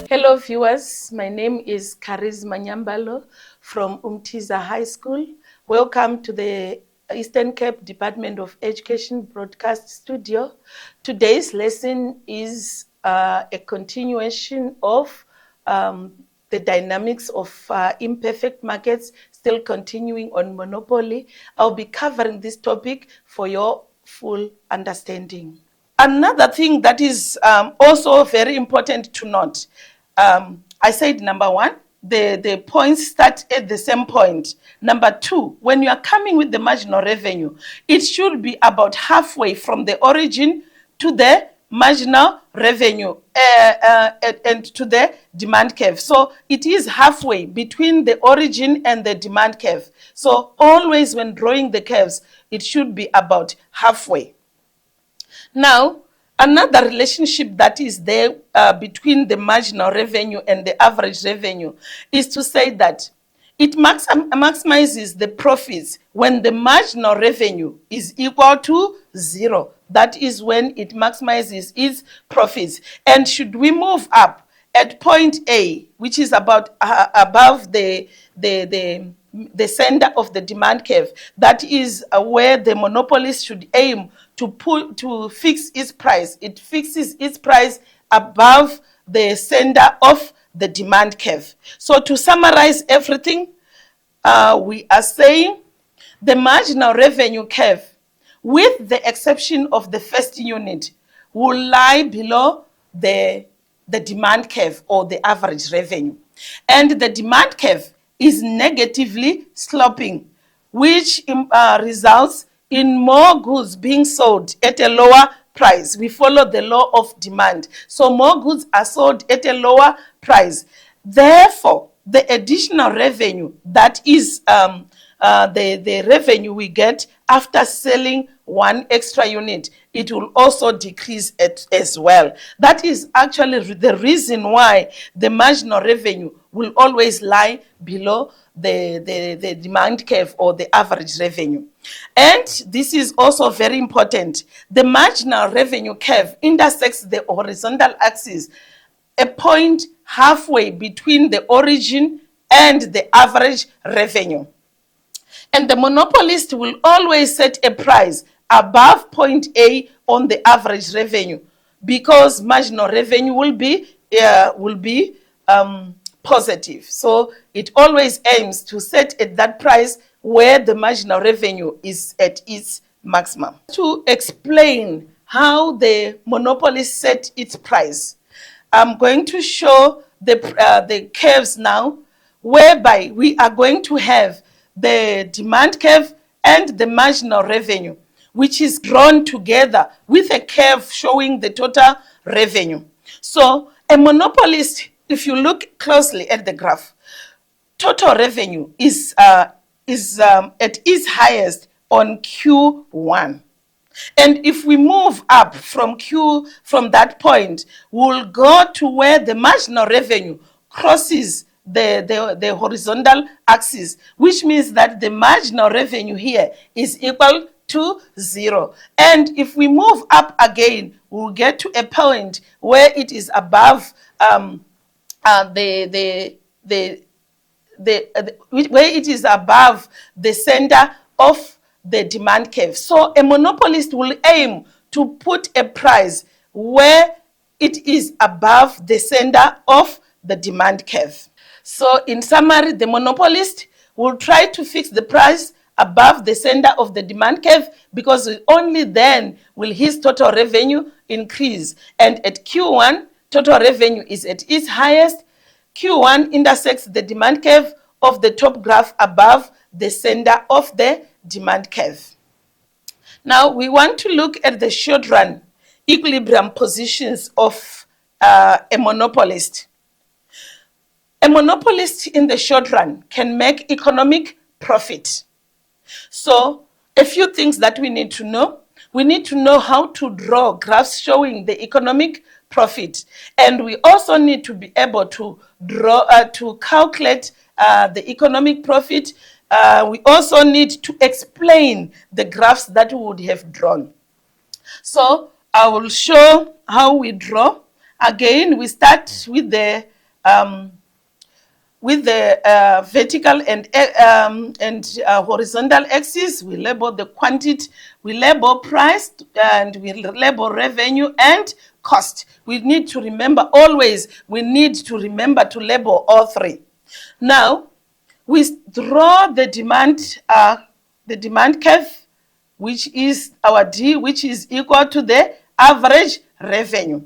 Hello viewers, my name is Charisma Nyambalo from Umtiza High School. Welcome to the Eastern Cape Department of Education Broadcast Studio. Today's lesson is a continuation of the dynamics of imperfect markets, still continuing on monopoly. I'll be covering this topic for your full understanding. Another thing that is also very important to note, I said number one, the points start at the same point. Number two, when you are coming with the marginal revenue, it should be about halfway from the origin to the marginal revenue and to the demand curve. So it is halfway between the origin and the demand curve. So always when drawing the curves, it should be about halfway. Now, another relationship that is there between the marginal revenue and the average revenue is to say that it maximizes the profits when the marginal revenue is equal to 0. That is when it maximizes its profits. And should we move up at point A, which is about above the center of the demand curve, that is where the monopolist should aim to fix its price. It fixes its price above the center of the demand curve. So to summarize everything, we are saying the marginal revenue curve, with the exception of the first unit, will lie below the demand curve or the average revenue. And the demand curve is negatively sloping, which results in more goods being sold at a lower price. We follow the law of demand. So more goods are sold at a lower price. Therefore, the additional revenue, that is the revenue we get after selling one extra unit, it will also decrease as well. That is actually the reason why the marginal revenue will always lie below the demand curve or the average revenue. And this is also very important. The marginal revenue curve intersects the horizontal axis, a point halfway between the origin and the average revenue. And the monopolist will always set a price above point A on the average revenue, because marginal revenue will be positive. So it always aims to set at that price where the marginal revenue is at its maximum. To explain how the monopolist set its price, I'm going to show the curves now, whereby we are going to have the demand curve and the marginal revenue, which is drawn together with a curve showing the total revenue. So a monopolist, if you look closely at the graph, total revenue is at its highest on Q1. And if we move up from that point, we'll go to where the marginal revenue crosses the horizontal axis, which means that the marginal revenue here is equal to 0. And if we move up again, we'll get to a point where it is above where it is above the center of the demand curve. So a monopolist will aim to put a price where it is above the center of the demand curve. So in summary, the monopolist will try to fix the price above the center of the demand curve, because only then will his total revenue increase. And at Q1, total revenue is at its highest. Q1 intersects the demand curve of the top graph above the center of the demand curve. Now we want to look at the short run equilibrium positions of a monopolist. A monopolist in the short run can make economic profit. So a few things that we need to know. We need to know how to draw graphs showing the economic profit. And we also need to be able to calculate the economic profit. We also need to explain the graphs that we would have drawn. So I will show how we draw. Again, we start with the with the vertical and horizontal axis, we label the quantity, we label price, and we label revenue and cost. We need to remember always, we need to remember to label all three. Now, we draw the demand curve, which is our D, which is equal to the average revenue.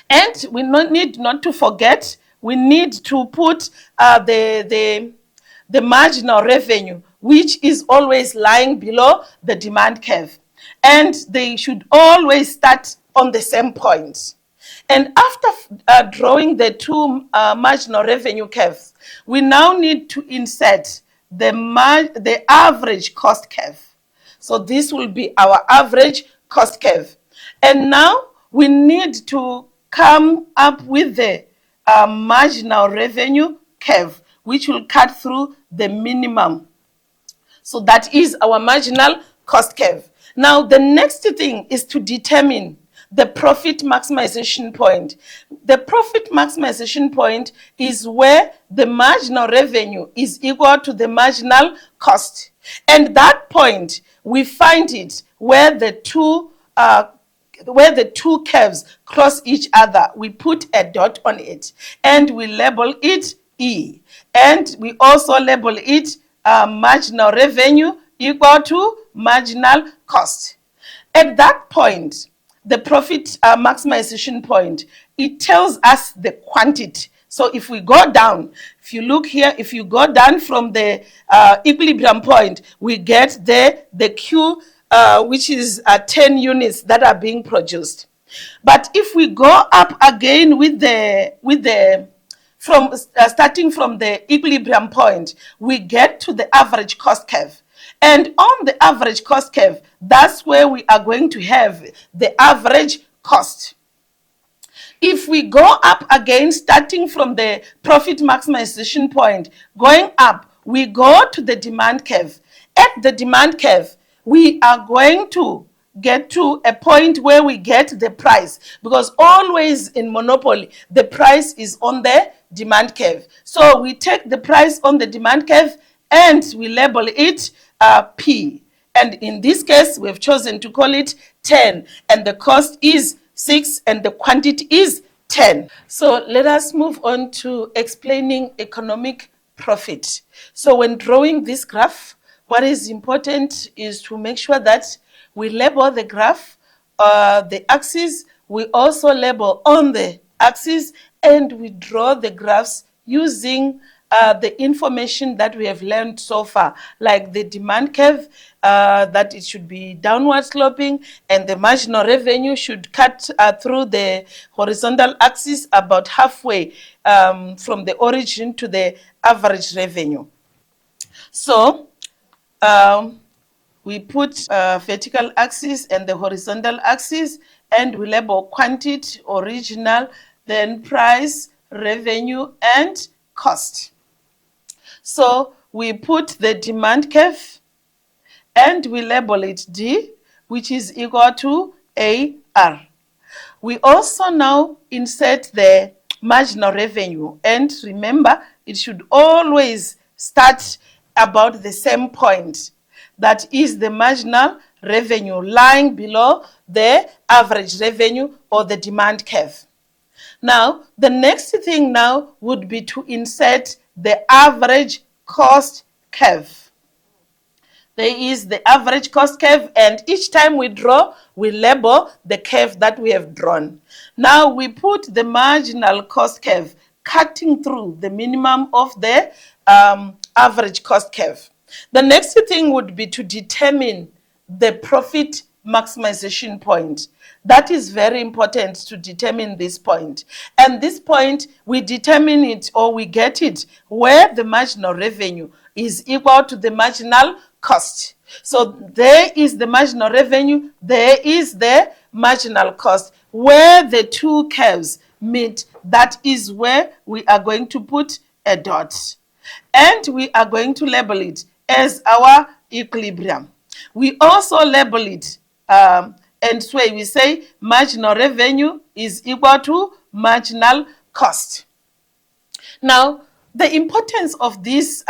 And we need not to forget, we need to put the marginal revenue, which is always lying below the demand curve. And they should always start on the same point. And after drawing the two marginal revenue curves, we now need to insert the average cost curve. So this will be our average cost curve. And now we need to come up with the marginal revenue curve, which will cut through the minimum. So that is our marginal cost curve. Now, the next thing is to determine the profit maximization point. The profit maximization point is where the marginal revenue is equal to the marginal cost. And that point, we find it where the two curves cross each other. We put a dot on it and we label it E. And we also label it marginal revenue equal to marginal cost. At that point, the profit maximization point, it tells us the quantity. So if we go down, if you look here, if you go down from the equilibrium point, we get the Q, which is 10 units that are being produced. But if we go up again starting from the equilibrium point, we get to the average cost curve. And on the average cost curve, that's where we are going to have the average cost. If we go up again, starting from the profit maximization point, going up, we go to the demand curve. At the demand curve, we are going to get to a point where we get the price, because always in monopoly, the price is on the demand curve. So we take the price on the demand curve and we label it P. And in this case, we've chosen to call it 10, and the cost is 6 and the quantity is 10. So let us move on to explaining economic profit. So when drawing this graph, what is important is to make sure that we label the graph, the axis, we also label on the axis, and we draw the graphs using the information that we have learned so far, like the demand curve, that it should be downward sloping, and the marginal revenue should cut through the horizontal axis about halfway from the origin to the average revenue. So we put vertical axis and the horizontal axis, and we label quantity, original, then price, revenue, and cost. So we put the demand curve and we label it D, which is equal to AR. We also now insert the marginal revenue, and remember, it should always start about the same point. That is the marginal revenue lying below the average revenue or the demand curve. Now, the next thing now would be to insert the average cost curve. There is the average cost curve, and each time we draw, we label the curve that we have drawn. Now we put the marginal cost curve cutting through the minimum of the average cost curve. The next thing would be to determine the profit maximization point. That is very important to determine this point. And this point, we determine it, or we get it where the marginal revenue is equal to the marginal cost. So there is the marginal revenue, there is the marginal cost. Where the two curves meet, that is where we are going to put a dot. And we are going to label it as our equilibrium. We also label it, and so we say marginal revenue is equal to marginal cost. Now, the importance of this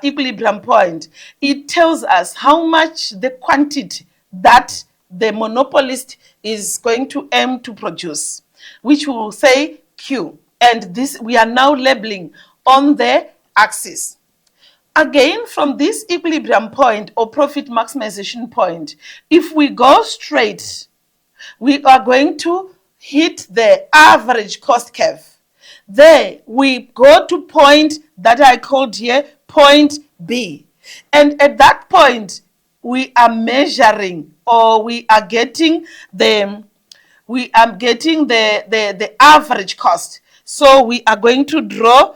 equilibrium point, it tells us how much the quantity that the monopolist is going to aim to produce, which we will say Q. And this we are now labeling on the axis. Again, from this equilibrium point or profit maximization point, if we go straight, we are going to hit the average cost curve. There we go to point that I called here point B. And at that point, we are measuring, or we are getting the average cost. So we are going to draw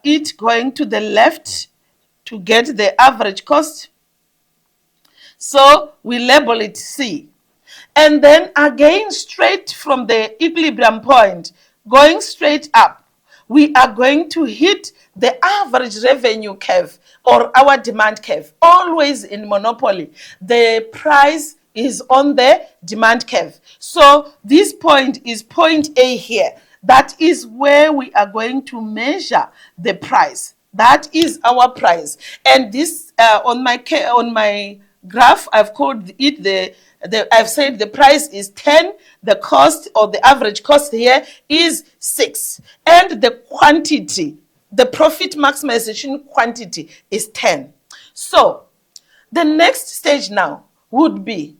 it going to the left to get the average cost. So we label it C. And then again, straight from the equilibrium point, going straight up, we are going to hit the average revenue curve or our demand curve. Always in monopoly, the price is on the demand curve. So this point is point A here. That is where we are going to measure the price. That is our price. And this on my graph, I've called it I've said the price is 10, the cost or the average cost here is 6, and the quantity, the profit maximization quantity is 10. So the next stage now would be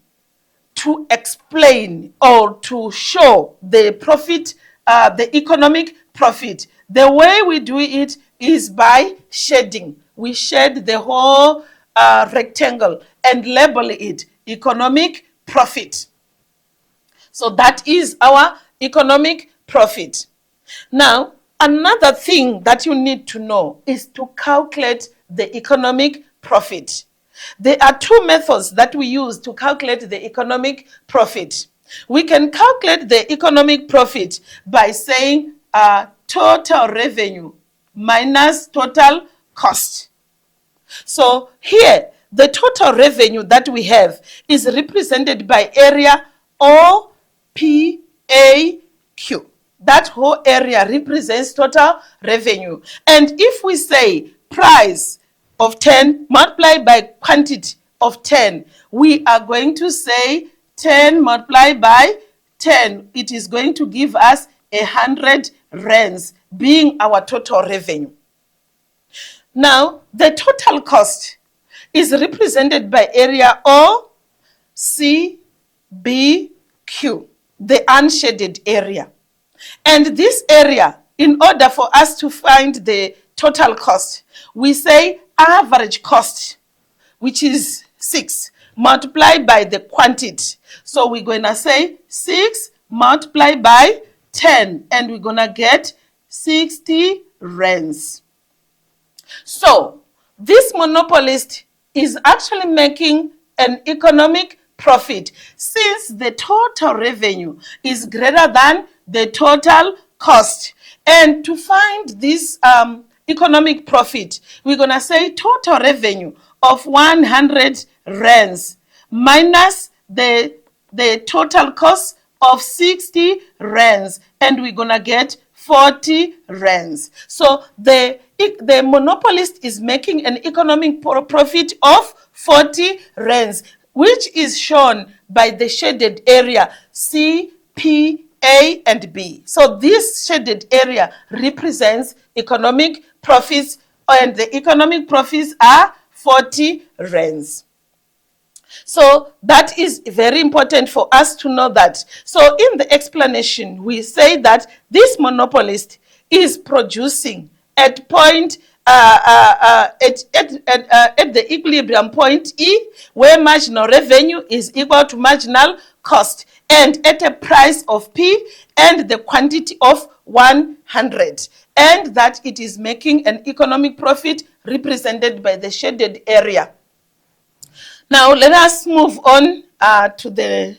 to explain or to show the profit, the economic profit. The way we do it is by shading. We shade the whole rectangle and label it economic profit. So that is our economic profit. Now, another thing that you need to know is to calculate the economic profit. There are two methods that we use to calculate the economic profit. We can calculate the economic profit by saying total revenue minus total cost. So here, the total revenue that we have is represented by area OPAQ. That whole area represents total revenue. And if we say price of 10 multiplied by quantity of 10, we are going to say 10 multiplied by 10. It is going to give us 100 rands, being our total revenue. Now, the total cost is represented by area OCBQ, the unshaded area. And this area, in order for us to find the total cost, we say average cost, which is 6, multiplied by the quantity. So we're going to say 6 multiplied by 10, and we're going to get 60 rands. So this monopolist is actually making an economic profit since the total revenue is greater than the total cost. And to find this economic profit, we're going to say total revenue of 100 rands minus the total cost of 60 rands, and we're going to get 40 rands. So the monopolist is making an economic profit of 40 rands, which is shown by the shaded area C, P, A, and B. So this shaded area represents economic profits, and the economic profits are 40 rands. So that is very important for us to know that. So in the explanation, we say that this monopolist is producing at point at the equilibrium point E, where marginal revenue is equal to marginal cost, and at a price of P and the quantity of 100, and that it is making an economic profit represented by the shaded area. Now, let us move on to the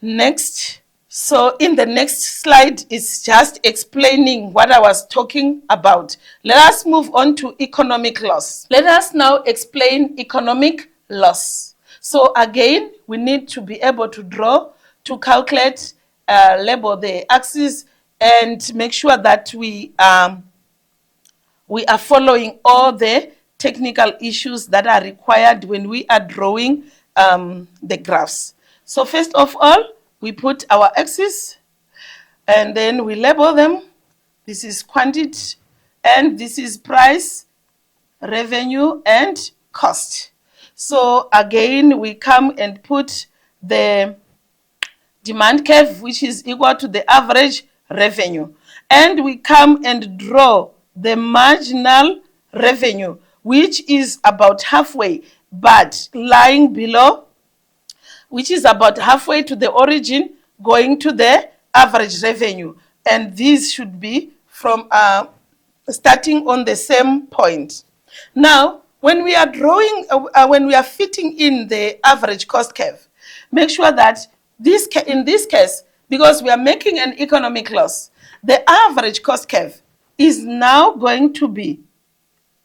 next. So in the next slide, it's just explaining what I was talking about. Let us move on to economic loss. Let us now explain economic loss. So again, we need to be able to draw, to calculate, label the axis, and make sure that we we are following all the technical issues that are required when we are drawing the graphs. So first of all, we put our axes and then we label them. This is quantity and this is price, revenue and cost. So again, we come and put the demand curve, which is equal to the average revenue. And we come and draw the marginal revenue, which is about halfway, but lying below, which is about halfway to the origin, going to the average revenue. And these should be from starting on the same point. Now, when we are drawing, when we are fitting in the average cost curve, make sure that in this case, because we are making an economic loss, the average cost curve is now going to be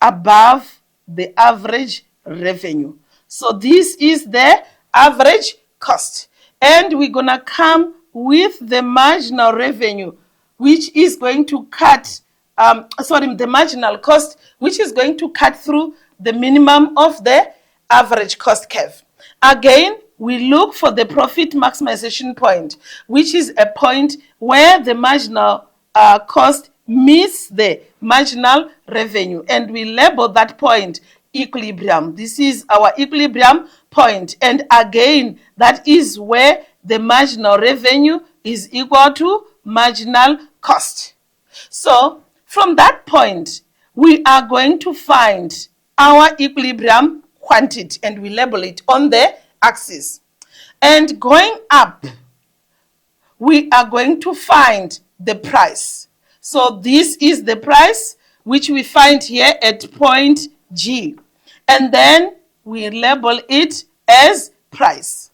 above the average revenue. So this is the average cost. And we're going to come with the marginal revenue, which is going to cut, the marginal cost, which is going to cut through the minimum of the average cost curve. Again, we look for the profit maximization point, which is a point where the marginal cost meets the marginal revenue, and we label that point equilibrium. This is our equilibrium point, and again, that is where the marginal revenue is equal to marginal cost. So from that point, we are going to find our equilibrium quantity, and we label it on the axis. And going up, we are going to find the price. So this is the price, which we find here at point G. And then we label it as price.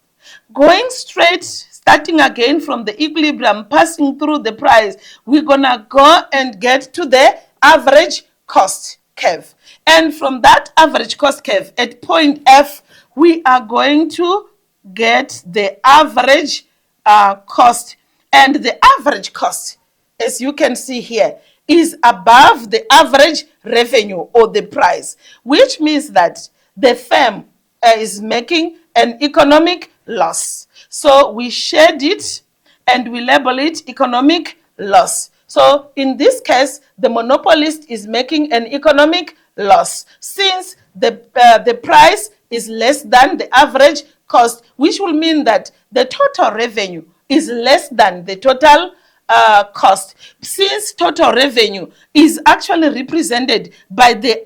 Going straight, starting again from the equilibrium, passing through the price, we're going to go and get to the average cost curve. And from that average cost curve at point F, we are going to get the average cost. And the average cost, as you can see here, is above the average revenue or the price, which means that the firm is making an economic loss. So we shade it and we label it economic loss. So in this case, the monopolist is making an economic loss since the price is less than the average cost, which will mean that the total revenue is less than the total cost. Since total revenue is actually represented by the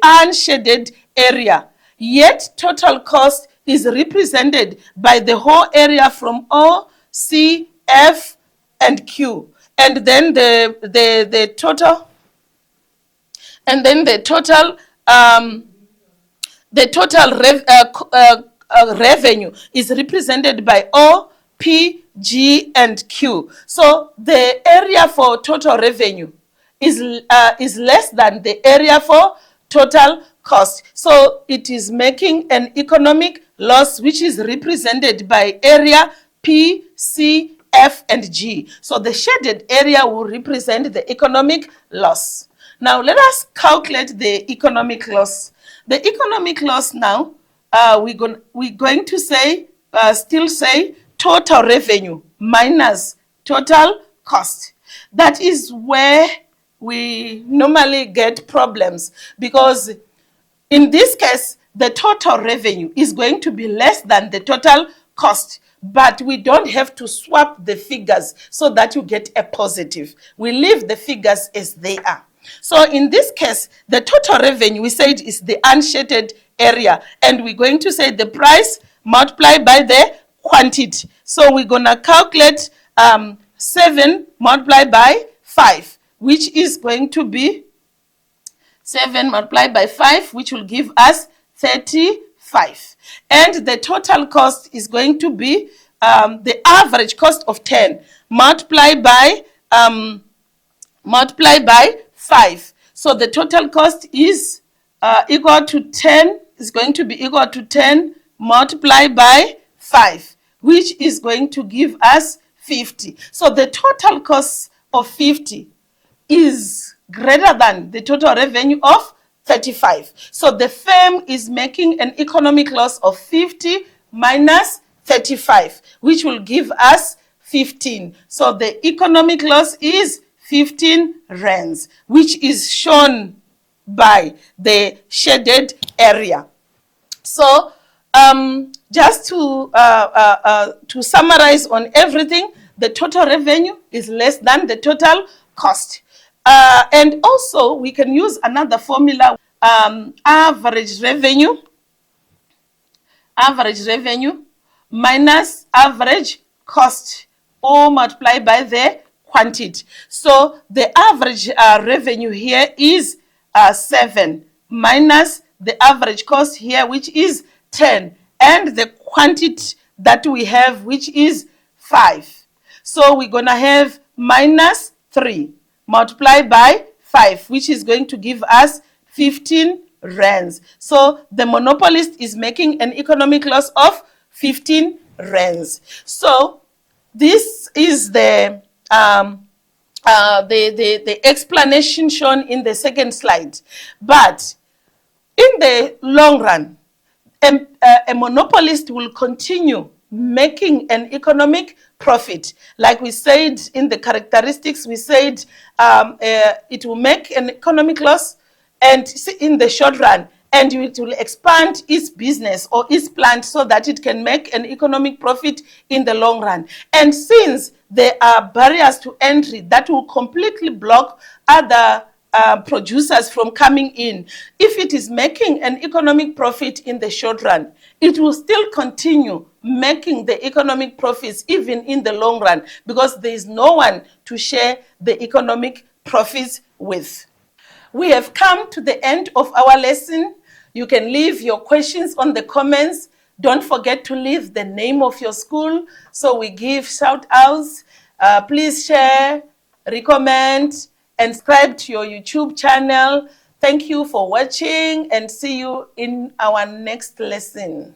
unshaded area, yet total cost is represented by the whole area from O, C, F, and Q. And then the total, and then the total revenue is represented by O, P, G, and Q. So the area for total revenue is less than the area for total cost. So it is making an economic loss, which is represented by area P, C, F, and G. So the shaded area will represent the economic loss. Now let us calculate the economic loss. The economic loss now, we're going to say, still say total revenue minus total cost. That is where we normally get problems, because in this case, the total revenue is going to be less than the total cost, but we don't have to swap the figures so that you get a positive. We leave the figures as they are. So in this case, the total revenue, we said, is the unshaded area, and we're going to say the price multiplied by the quantity. So we're going to calculate 7 multiplied by 5, which is going to be 7 multiplied by 5, which will give us 35. And the total cost is going to be the average cost of 10 multiplied by 5. So the total cost is equal to 10, is going to be equal to 10 multiplied by 5, which is going to give us 50. So the total cost of 50 is greater than the total revenue of 35. So the firm is making an economic loss of 50 minus 35, which will give us 15. So the economic loss is 15 rands, which is shown by the shaded area. So just to summarize on everything, the total revenue is less than the total cost. And also we can use another formula, average revenue minus average cost, all multiplied by the quantity. So the average revenue here is 7 minus the average cost here, which is 10, and the quantity that we have, which is 5. So we're going to have minus 3 multiplied by 5, which is going to give us 15 rands. So the monopolist is making an economic loss of 15 rands. So this is the explanation shown in the second slide. But in the long run, a monopolist will continue making an economic profit. Like we said in the characteristics, we said it will make an economic loss and in the short run, and it will expand its business or its plant so that it can make an economic profit in the long run. And since there are barriers to entry that will completely block other producers from coming in, if it is making an economic profit in the short run, it will still continue making the economic profits even in the long run, because there is no one to share the economic profits with. We have come to the end of our lesson. You can leave your questions on the comments. Don't forget to leave the name of your school so we give shout outs. Please share, recommend, and subscribe to your YouTube channel. Thank you for watching, and see you in our next lesson.